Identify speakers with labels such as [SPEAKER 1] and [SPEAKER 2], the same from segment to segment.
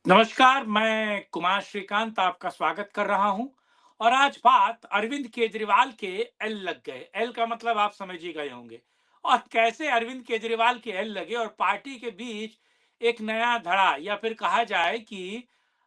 [SPEAKER 1] नमस्कार, मैं कुमार श्रीकांत आपका स्वागत कर रहा हूं। और आज बात अरविंद केजरीवाल के एल लग गए। एल का मतलब आप समझ ही गए होंगे। और कैसे अरविंद केजरीवाल के एल लगे और पार्टी के बीच एक नया धड़ा, या फिर कहा जाए कि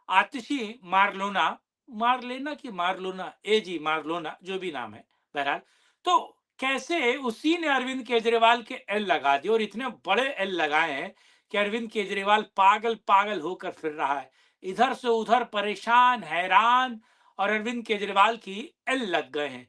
[SPEAKER 1] आतिशी मारलोना, मारलेना की मारलोना, ए जी मारलोना, जो भी नाम है, बहरहाल। तो कैसे उसी ने अरविंद केजरीवाल के एल लगा दिए, और इतने बड़े एल लगाए हैं कि अरविंद केजरीवाल पागल पागल होकर फिर रहा है, इधर से उधर परेशान हैरान, और अरविंद केजरीवाल की एल लग गए हैं।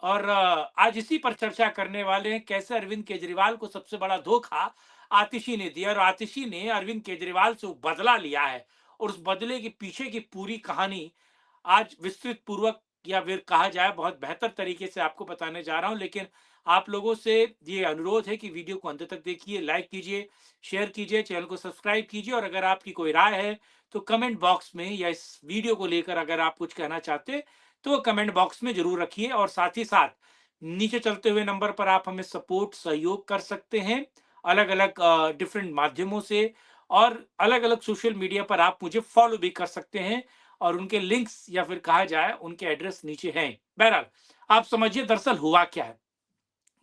[SPEAKER 1] और आज इसी पर चर्चा करने वाले हैं, कैसे अरविंद केजरीवाल को सबसे बड़ा धोखा आतिशी ने दिया, और आतिशी ने अरविंद केजरीवाल से वो बदला लिया है, और उस बदले के पीछे की पूरी कहानी आज विस्तृत पूर्वक, या फिर कहा जाए बहुत बेहतर तरीके से आपको बताने जा रहा हूं। लेकिन आप लोगों से ये अनुरोध है कि वीडियो को अंत तक देखिए, लाइक कीजिए, शेयर कीजिए, चैनल को सब्सक्राइब कीजिए, और अगर आपकी कोई राय है तो कमेंट बॉक्स में, या इस वीडियो को लेकर अगर आप कुछ कहना चाहते तो कमेंट बॉक्स में जरूर रखिए। और साथ ही साथ नीचे चलते हुए नंबर पर आप हमें सपोर्ट सहयोग कर सकते हैं, अलग अलग डिफरेंट माध्यमों से, और अलग अलग सोशल मीडिया पर आप मुझे फॉलो भी कर सकते हैं, और उनके लिंक्स, या फिर कहा जाए उनके एड्रेस नीचे हैं। बहरहाल, आप समझिए दरअसल हुआ क्या है।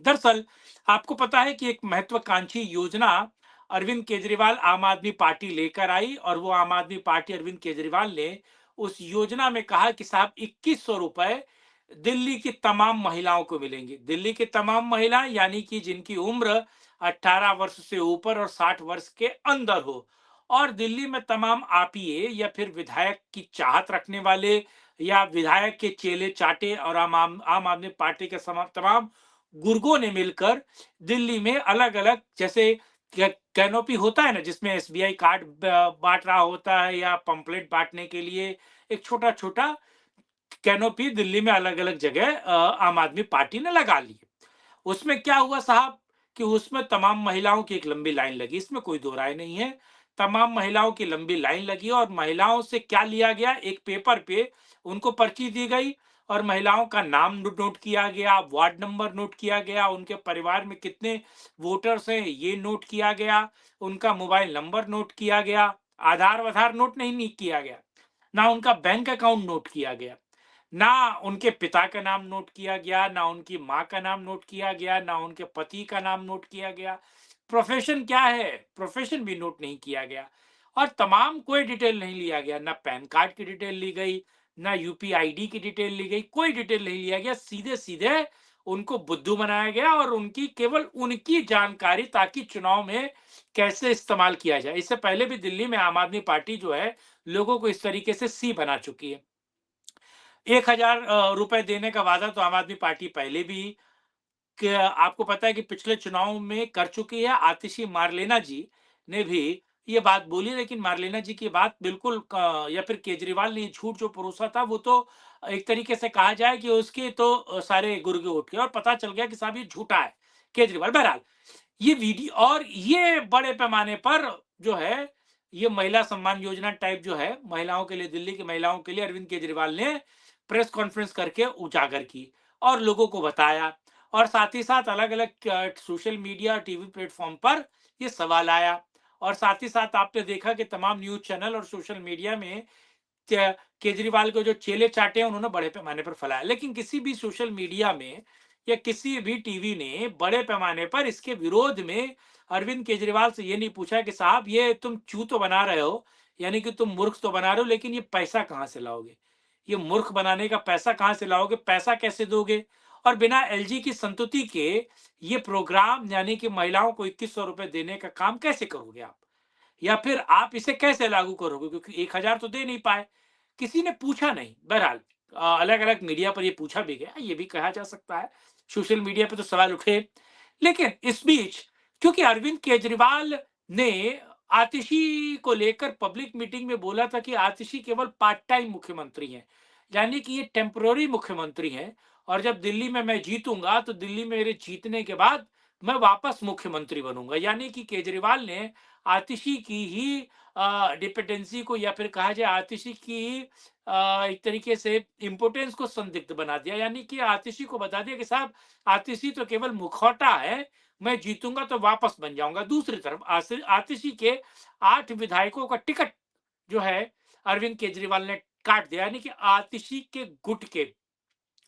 [SPEAKER 1] दरअसल आपको पता है कि एक महत्वाकांक्षी योजना अरविंद केजरीवाल आम आदमी पार्टी लेकर आई, और वो आम आदमी पार्टी अरविंद केजरीवाल ने उस योजना में कहा कि साहब 2100 रुपए दिल्ली की तमाम महिलाओं को मिलेंगे। दिल्ली की तमाम महिलाएं, यानी कि जिनकी उम्र 18 वर्ष से ऊपर और 60 वर्ष के अंदर हो, और दिल्ली में तमाम आपीए या फिर विधायक की चाहत रखने वाले, या विधायक के चेले चाटे, और आम आदमी पार्टी के तमाम गुर्गों ने मिलकर दिल्ली में अलग अलग, जैसे कैनोपी होता है ना, जिसमें एसबीआई कार्ड बांट रहा होता है, या पंपलेट बांटने के लिए एक छोटा छोटा कैनोपी दिल्ली में अलग अलग जगह आम आदमी पार्टी ने लगा ली। उसमें क्या हुआ साहब, कि उसमें तमाम महिलाओं की एक लंबी लाइन लगी, इसमें कोई दो राय नहीं है। तमाम महिलाओं की लंबी लाइन लगी, और महिलाओं से क्या लिया गया, एक पेपर पे उनको पर्ची दी गई, और महिलाओं का नाम नोट किया गया, वार्ड नंबर नोट किया गया, उनके परिवार में कितने वोटर्स हैं ये नोट किया गया, उनका मोबाइल नंबर नोट किया गया, आधार वाधार नोट नहीं किया गया, ना उनका बैंक अकाउंट नोट किया गया, ना उनके पिता का नाम नोट किया गया, ना उनकी माँ का नाम नोट किया गया, ना उनके पति का नाम नोट किया गया, प्रोफेशन क्या है प्रोफेशन भी नोट नहीं किया गया, और तमाम कोई डिटेल नहीं लिया गया, ना पैन कार्ड की डिटेल ली गई, ना यूपीआईडी की डिटेल ली गई, कोई डिटेल नहीं लिया गया। सीधे सीधे उनको बुद्धू बनाया गया, और उनकी केवल उनकी जानकारी, ताकि चुनाव में कैसे इस्तेमाल किया जाए। इससे पहले भी दिल्ली में आम आदमी पार्टी जो है, लोगों को इस तरीके से सी बना चुकी है। 1000 रुपए देने का वादा तो आम आदमी पार्टी पहले भी, आपको पता है कि पिछले चुनाव में कर चुकी है। आतिशी मारलेना जी ने भी ये बात बोली, लेकिन मारलेना जी की बात बिल्कुल या फिर केजरीवाल ने झूठ जो परोसा था, वो तो एक तरीके से कहा जाए कि उसके तो सारे गुर्गे उठ गए, और पता चल गया कि साहब ये झूठा है केजरीवाल। बहरहाल, ये वीडियो, और ये बड़े पैमाने पर जो है, ये महिला सम्मान योजना टाइप जो है, महिलाओं के लिए, दिल्ली की महिलाओं के लिए अरविंद केजरीवाल ने प्रेस कॉन्फ्रेंस करके उजागर की, और लोगों को बताया। और साथ ही साथ अलग अलग सोशल मीडिया, टीवी प्लेटफॉर्म पर ये सवाल आया, और साथ ही साथ आपने देखा कि तमाम न्यूज चैनल और सोशल मीडिया में केजरीवाल को जो चेले चाटे हैं, उन्होंने बड़े पैमाने पर फैलाया। लेकिन किसी भी सोशल मीडिया में या किसी भी टीवी ने बड़े पैमाने पर इसके विरोध में अरविंद केजरीवाल से ये नहीं पूछा कि साहब ये तुम चू तो बना रहे हो, यानी कि तुम मूर्ख तो बना रहे हो, लेकिन ये पैसा कहां से लाओगे, ये मूर्ख बनाने का पैसा कहां से लाओगे, पैसा कैसे दोगे, और बिना एलजी की संतुति के ये प्रोग्राम, यानी कि महिलाओं को 2100 रुपए देने का काम कैसे करोगे आप, या फिर आप इसे कैसे लागू करोगे, क्योंकि 1000 तो दे नहीं पाए, किसी ने पूछा नहीं। बहरहाल, अलग अलग मीडिया पर ये पूछा भी गया, ये भी कहा जा सकता है, सोशल मीडिया पे तो सवाल उठे। लेकिन इस बीच, क्योंकि अरविंद केजरीवाल ने आतिशी को लेकर पब्लिक मीटिंग में बोला था कि आतिशी केवल पार्ट टाइम मुख्यमंत्री हैं, यानी कि ये टेम्पररी मुख्यमंत्री हैं, और जब दिल्ली में मैं जीतूंगा तो दिल्ली में मेरे जीतने के बाद मैं वापस मुख्यमंत्री बनूंगा। यानी कि केजरीवाल ने आतिशी की ही डिपेंडेंसी को, या फिर कहा जाए आतिशी की एक तरीके से इम्पोर्टेंस को संदिग्ध बना दिया। यानी कि आतिशी को बता दिया कि साहब आतिशी तो केवल मुखौटा है, मैं जीतूंगा तो वापस बन जाऊंगा। दूसरी तरफ आतिशी के 8 विधायकों का टिकट जो है अरविंद केजरीवाल ने काट दिया, यानी कि आतिशी के गुट के,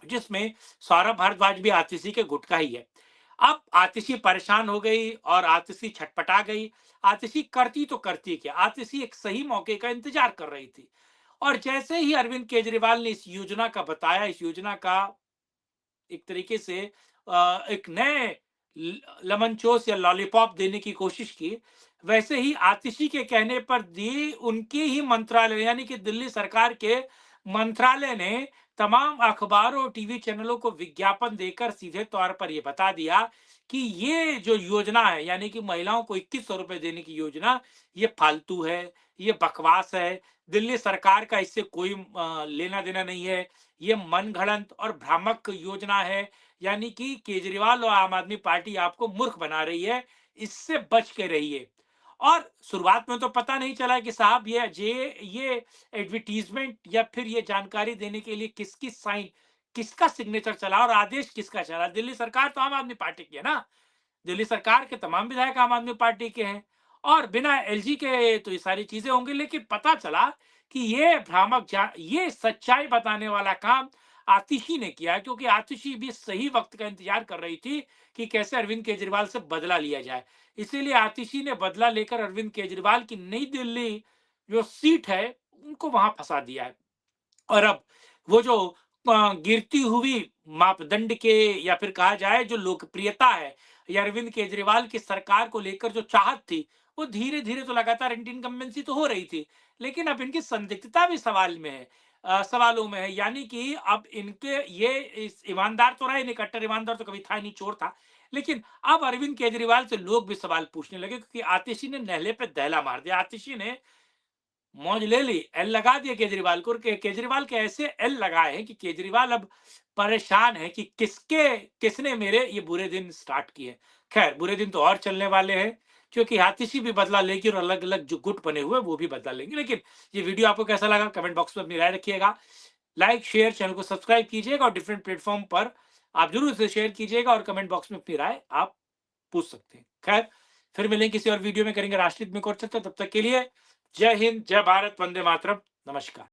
[SPEAKER 1] जिसमें सौरभ भारद्वाज भी आतिशी के गुट का ही है। अब आतिशी परेशान हो गई और आतिशी छटपटा गई। आतिशी करती तो करती क्या, आतिशी एक सही मौके का इंतजार कर रही थी। और जैसे ही अरविंद केजरीवाल ने इस योजना का बताया, इस योजना का एक तरीके से एक नए लेमन चोस या लॉलीपॉप देने की कोशिश की, वैसे ही आतिशी के कहने पर दी उनके ही मंत्रालय, यानी कि दिल्ली सरकार के मंत्रालय ने तमाम अखबारों और टीवी चैनलों को विज्ञापन देकर सीधे तौर पर यह बता दिया कि ये जो योजना है, यानी कि महिलाओं को 2100 रुपए देने की योजना, ये फालतू है, ये बकवास है, दिल्ली सरकार का इससे कोई लेना देना नहीं है, ये मनगढ़ंत और भ्रामक योजना है, यानी कि केजरीवाल और आम आदमी पार्टी आपको मूर्ख बना रही है, इससे बच के रहिए। और शुरुआत में तो पता नहीं चला कि साहब ये एडवर्टाइजमेंट या फिर ये जानकारी देने के लिए किसकी साइन, किसका सिग्नेचर चला और आदेश किसका चला। दिल्ली सरकार तो आम आदमी पार्टी की है ना, दिल्ली सरकार के तमाम विधायक आम आदमी पार्टी के हैं और बिना एलजी के तो ये सारी चीजें होंगी। लेकिन पता चला कि ये सच्चाई बताने वाला काम आतिशी ने किया, क्योंकि आतिशी भी सही वक्त का इंतजार कर रही थी कि कैसे अरविंद केजरीवाल से बदला लिया जाए। इसीलिए आतिशी ने बदला लेकर अरविंद केजरीवाल की नई दिल्ली जो सीट है उनको वहां फंसा दिया है। और अब वो जो गिरती हुई मापदंड के, या फिर कहा जाए जो लोकप्रियता है, या अरविंद केजरीवाल की सरकार को लेकर जो चाहत थी, वो धीरे धीरे तो लगातार एंटी इनकम्बेंसी तो हो रही थी, लेकिन अब इनकी संदिग्धता भी सवाल में है, सवालों में है। यानी कि अब इनके ये इस ईमानदार तो रहे नहीं, कट्टर ईमानदार तो कभी था नहीं, चोर था, लेकिन अब अरविंद केजरीवाल से लोग भी सवाल पूछने लगे, क्योंकि आतिशी ने नहले पे दहला मार दिया। आतिशी ने मौज ले ली, एल लगा दिया केजरीवाल को। केजरीवाल के ऐसे एल लगाए हैं कि केजरीवाल अब परेशान है कि किसने मेरे ये बुरे दिन स्टार्ट किए। खैर, बुरे दिन तो और चलने वाले हैं, क्योंकि आतिशी भी बदला लेगी और अलग अलग जो गुट बने हुए वो भी बदला लेंगे। लेकिन ये वीडियो आपको कैसा लगा, कमेंट बॉक्स में अपनी राय रखिएगा। लाइक शेयर, चैनल को सब्सक्राइब कीजिएगा और डिफरेंट प्लेटफॉर्म पर आप जरूर इसे शेयर कीजिएगा और कमेंट बॉक्स में अपनी राय आप पूछ सकते हैं। खैर, फिर मिलेंगे किसी और वीडियो में, करेंगे राष्ट्रहित में और चर्चा। तब तक के लिए जय हिंद, जय भारत, वंदे मातरम, नमस्कार।